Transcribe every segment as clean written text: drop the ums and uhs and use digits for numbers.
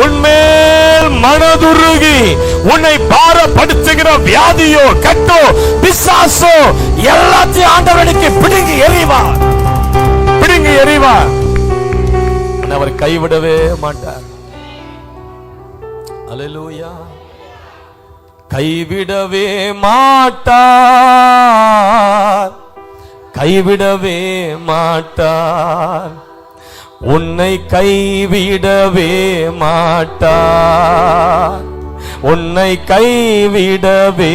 உன்மேல் மனதுருகி உன்னை பாரப்படுத்துகிற வியாதியோ கட்டோ பிசாசோ எல்லாத்தையும் ஆண்டவனுக்கு பிடுங்கி எறிவார், பிடுங்கி எறிவார். அவர் கைவிடவே மாட்டார். அல்லேலூயா. கைவிடவே மாட்டார், கைவிடவே மாட்டார், உன்னை கைவிடவே மாட்டார், உன்னை கைவிடவே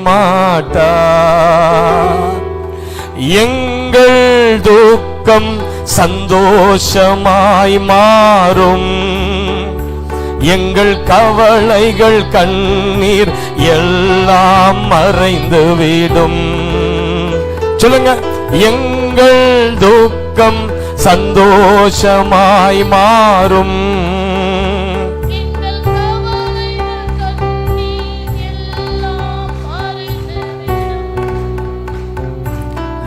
மாட்டார். எங்கள் துக்கம் சந்தோஷமாய் மாறும், எங்கள் கவலைகள் கண்ணீர் எல்லாம் மறைந்துவிடும். சொல்லுங்க, எங்கள் துக்கம் சந்தோஷமாய் மாறும்,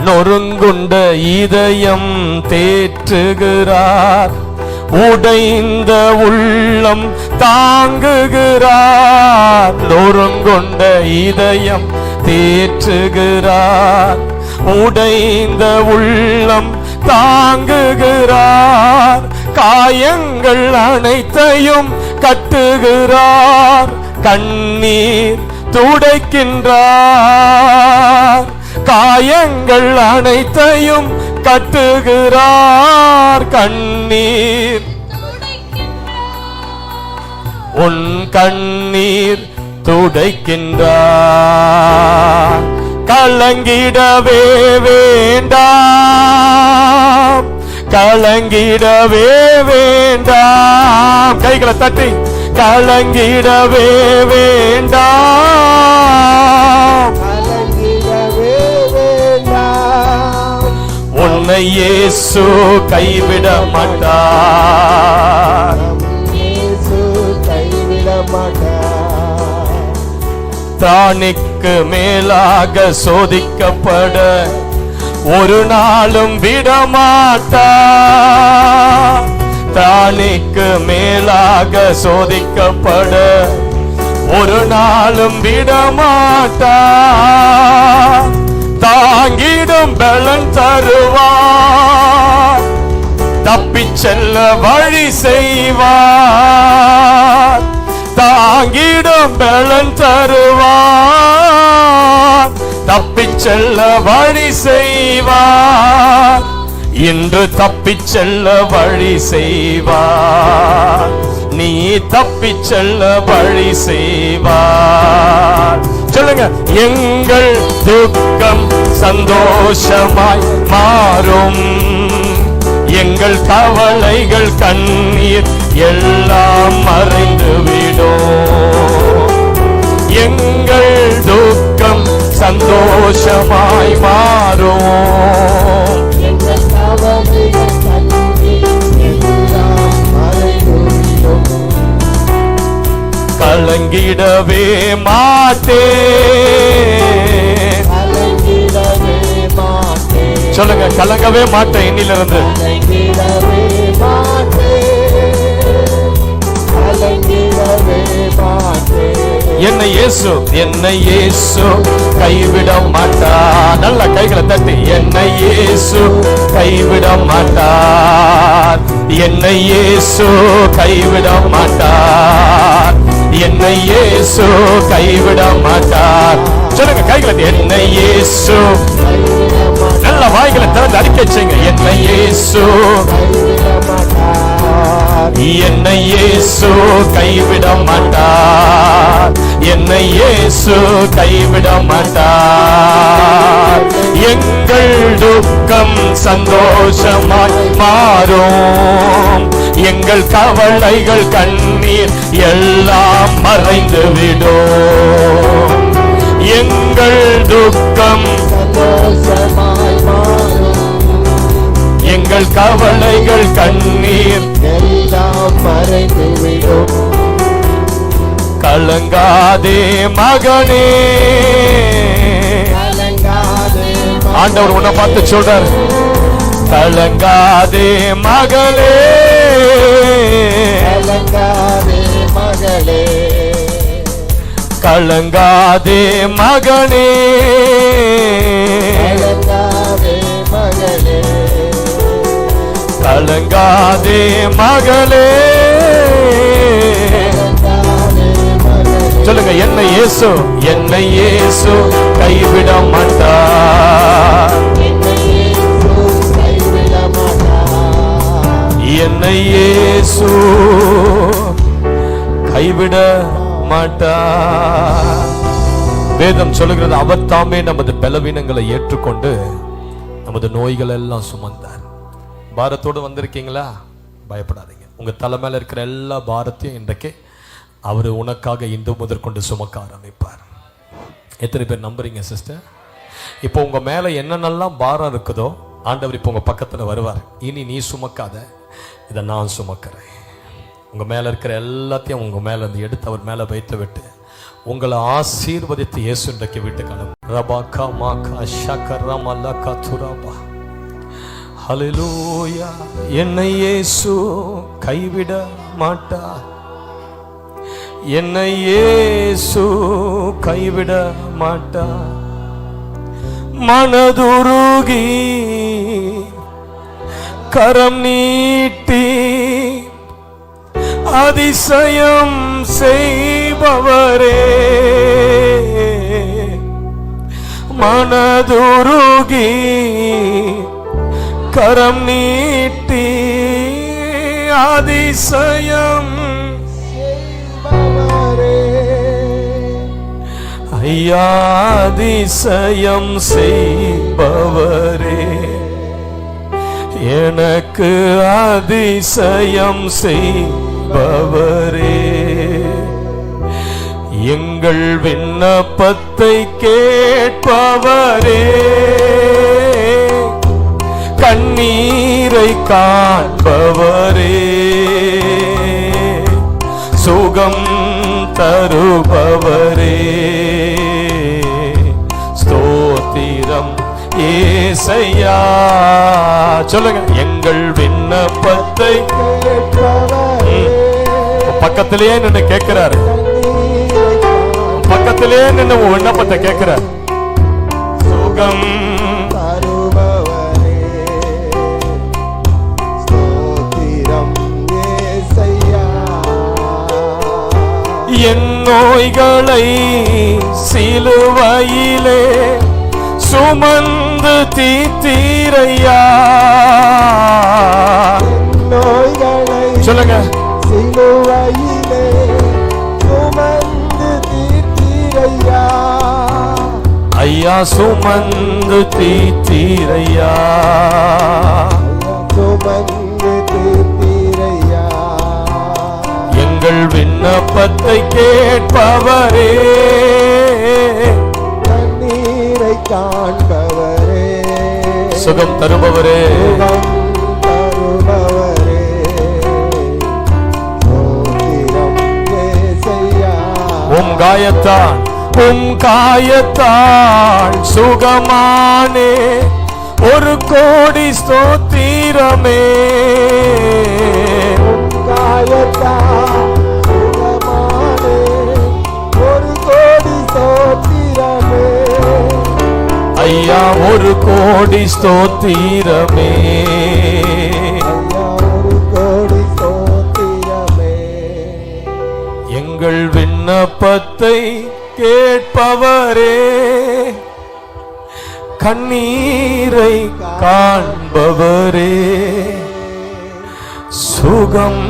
நொறுங்குண்ட இதயம் தேற்றுகிறார், உடைந்த உள்ளம் தாங்குகிறார். நொறுங்குண்ட இதயம் தேற்றுகிறார், உடைந்த உள்ளம் தாங்குகிறார். காயங்கள் அனைத்தையும் கட்டுகிறார், கண்ணீர் துடைக்கின்றார். காயங்கள் அனைத்தையும் கட்டுகிறார், கண்ணீர் உன் கண்ணீர் துடைக்கின்றார். கலங்கிடவே வேண்டாம், கலங்கிடவே வேண்டாம். கைகளை தட்டி கலங்கிடவே வேண்டாம், உன்னை இயேசு கைவிட மாட்டார், கைவிட மாட்டார். தானிக்கு மேலாக சோதிக்கப்பட ஒரு நாளும் விடமாட்டார், தானிக்கு மேலாக சோதிக்கப்பட ஒரு நாளும் விடமாட்டார். தாங்கிடும் பலன் தருவார், தப்பிச் செல்ல வழி செய்வார். தாங்கிடும் பலன் தருவார், தப்பிச் செல்ல வழி செய்வார். இன்று தப்பிச் செல்ல வழி செய்வார், நீ தப்பிச் செல்ல வழி செய்வார். சொல்லுங்க, எங்கள் துக்கம் சந்தோஷமாய் மாறும், எங்கள் கவலைகள் கண்ணீர் எல்லாம் மறைந்துவிடும். எங்கள் துக்கம் சந்தோஷமாய் மாறும், எங்கள் கவலைகள் கண்ணீர் எல்லாம் மறைந்துவிடும். கலங்கிடவே மாட்டேன், கலங்கிடவே மாட்டேன். சொல்லுங்க, கலங்கவே மாட்டேன். இன்னிலிருந்து கலங்கிடவே மாட்டேன், கலங்கிடவே மாட்டேன். என்னை இயேசு, என்னை இயேசு கைவிட மாட்டார். நல்ல கைகளை தட்டி, என்னை இயேசு கைவிட மாட்டார், என்னை இயேசு கைவிட மாட்டார், என்னை இயேசு கைவிட மாட்டார். சொல்லுங்க, கைகளை என்னை இயேசு. நல்ல வாய்களை திறந்து அறிக்கை செய்யுங்க, என்னை இயேசு, என்னை இயேசு கைவிட மாட்டார், என்னை இயேசு கைவிட மாட்டார். எங்கள் துக்கம் சந்தோஷமாய் மாறும், எங்கள் கவலைகள் கண்ணீர் எல்லாம் மறைந்துவிடும். எங்கள் துக்கம் சந்தோஷமாய் மாறும், எங்கள் கவலைகள் கண்ணீர் எல்லாம் மறைந்துவிடும். கலங்காதே மகனே, ஆண்டவர் உன்னை பார்த்து சொல்றார், கலங்காதே மகளே, கலங்காதே கலங்காதே மகனே, கலங்காதே மகளே, கலங்காதே மகளே. கலங்காதே மகளே. சொல்லுங்க, என்னை இயேசு, என்னை இயேசு கைவிட மாட்டார், என்னை இயேசு கைவிட மாட்டார். என்னை இயேசு கைவிட மாட்டார். வேதம் சொல்லுகிறது, அவர் தாமே நமது பலவீனங்களை ஏற்றுக்கொண்டு நமது நோய்கள் எல்லாம் சுமந்தார். பாரத்தோடு வந்திருக்கீங்களா? பயப்படாதீங்க. உங்க தலை மேல இருக்கிற எல்லா பாரத்தையும் இன்றைக்கு அவர் உனக்காக இன்று முதற்கொண்டு சுமக்க ஆரம்பிப்பார். எத்தனை பேர் நம்புறீங்க சிஸ்டர்? இப்போ உங்க மேல என்னென்னலாம் பாரம் இருக்குதோ ஆண்டவர் இப்போ உங்க பக்கத்துல வருவார். இனி நீ சுமக்காத, இதை நான் சுமக்கிறேன். உங்க மேல இருக்கிற எல்லாத்தையும் உங்க மேல இருந்து எடுத்து அவர் மேல வைத்து விட்டு உங்களை ஆசீர்வதித்து இயேசு இன்றைக்கு வீட்டுக்கு அனுப்பு. ரபாகா மாகா ஷகரா மலகா துராபா. ஹல்லேலூயா. என்னை இயேசு கைவிட மாட்டார், என்னை இயேசு கைவிட மாட்டார். மனதுருகி கரம் நீட்டி அதிசயம் செய்பவரே, மனதுருகி கரம் நீட்டி அதிசயம் செய்பவரே. ஐயா அதிசயம் செய்பவரே, எனக்கு அதிசயம் செய்பவரே, எங்கள் விண்ணப்பத்தை கேட்பவரே, கண்ணீரை காண்பவரே, சுகம் தருபவரே, ஸ்தோத்திரம் ஏசையா. சொல்லுங்க, எங்கள் விண்ணப்பத்தை கேட்பவரே. பக்கத்திலேயே நின்று கேட்கிறாரு, பக்கத்திலேயே நின்று உன் விண்ணப்பத்தை கேட்கிறார். சுகம் தருபவரே, ஸ்தோத்திரம் ஏசையா. என் நோய்களை சிலுவையிலே சுமந்து தீர்த்தீரையா. நோய்களை சொல்லுங்க, சிலுவையிலே சுமந்து தீர்த்தீரையா. ஐயா சுமந்து தீர்த்தீரையா, சுமந்து தீர்த்தீரையா. எங்கள் விண்ணப்பத்தை கேட்பவரே, கண்ணீரை காண்பவரே, சுகம் தருபவரே, சுகம் தருபவரே, ஸ்தோத்திரம் ஏசையா. உம் காயத்தான், உம் காயத்தான் சுகமானே, ஒரு கோடி ஸ்தோத்திரமே. காயத்தான் சுகமானே, ஒரு கோடி ஸ்தோத்திரமே. ஐயா ஒரு கோடி ஸ்தோத்திரமே, ஐயா ஒரு கோடி ஸ்தோத்திரமே. எங்கள் விண்ணப்பத்தை கேட்பவரே, கண்ணீரை காண்பவரே, சுகம்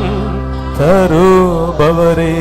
தருபவரே.